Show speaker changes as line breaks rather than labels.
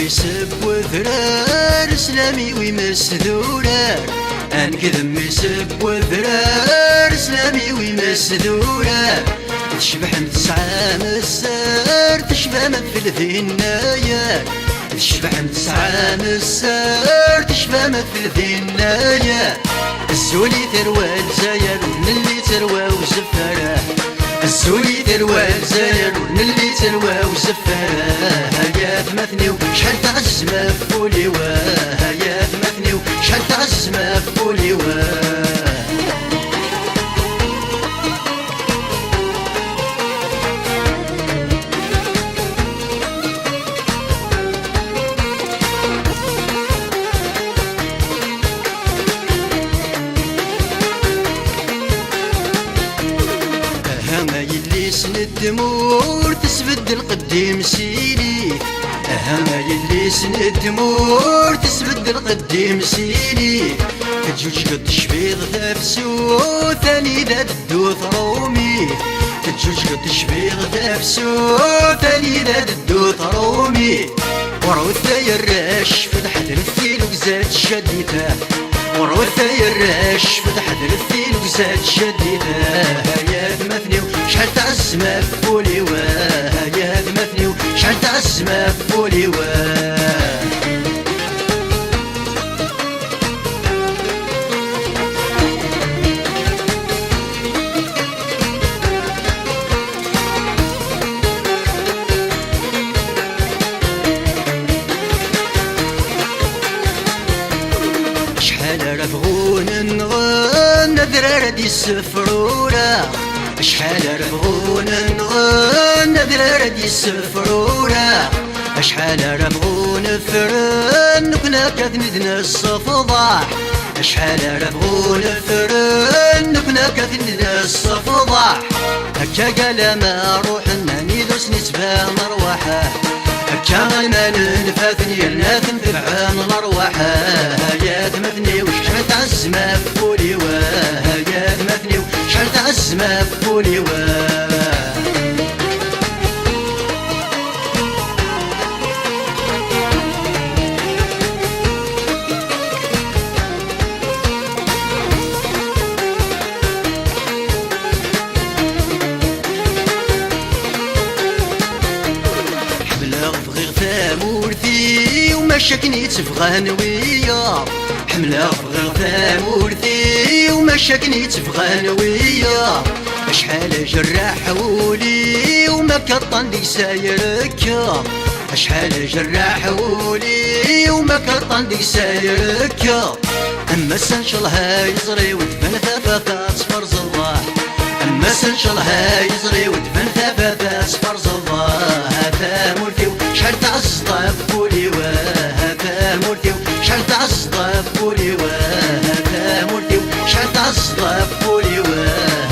يسب وذرار اسلامي ويمس ذورار، انكذب يسب وذرار اسلامي ويمس ذورار. تشبح نتسعى مسار تشبه مثل ذي النايار، تشبح نتسعى مسار تشبه مثل ذي النايار. الزولي تروى الجزاير ونلي تروى وزفره، الزولي تروى الجزاير ونلي تروى وزفره. هيا ثمثني وشحال تعز مفولي واه، هيا ثمثني وشحال تعز مفولي واه. ما يلي سند مور تسبد القديم سيلي، ما يلي سند مور تسبد القديم سيلي. تجوج قد شبيض تفسو ثاني ذا الدوث رومي، تجوج قد شبيض تفسو ثاني ذا الدوث رومي. وروثا يراش فتحت الثيل وزاد شديته، وروثا يراش فتحت الثيل وزاد شديته. هيا ثمثني وشحال تعز مفولي واه، هيا ثمثني وشحال تعز مفولي واه. شحال رفغون نغن ذرار دي السفرورة، شحال رفغون نغن ذرار دي السفرورة. شحال رفغون فرن كنا كثندنا الصفضاح، شحال رفغون فرن كنا كثندنا الصفضاح. هكا قال ما روحنا نيدوس نتبان رواحه، هكا ما ننفاثني الناس نتبعان الارواحه. هيا ثمثني وشحال تعز مفولي واه، هيا ثمثني وشحال تعز مفولي واه. ثامورثي ومشاكني تفغان ويا، حملة فغير ثامورثي ومشاكني تفغان ويا. شحال جراح ولي وما كطن دي سايركا، شحال جراح ولي وما كطن دي سايركا. اما سنشلها يزري ودفن ثبات صفر زضاح، اما سنشلها يزري ودفن ثبات صفر زضاح. ثامورثي شحال تعز طفولي واه، ثامورثي شحال تعز طفولي واه، ثامورثي شحال تعز طفولي واه.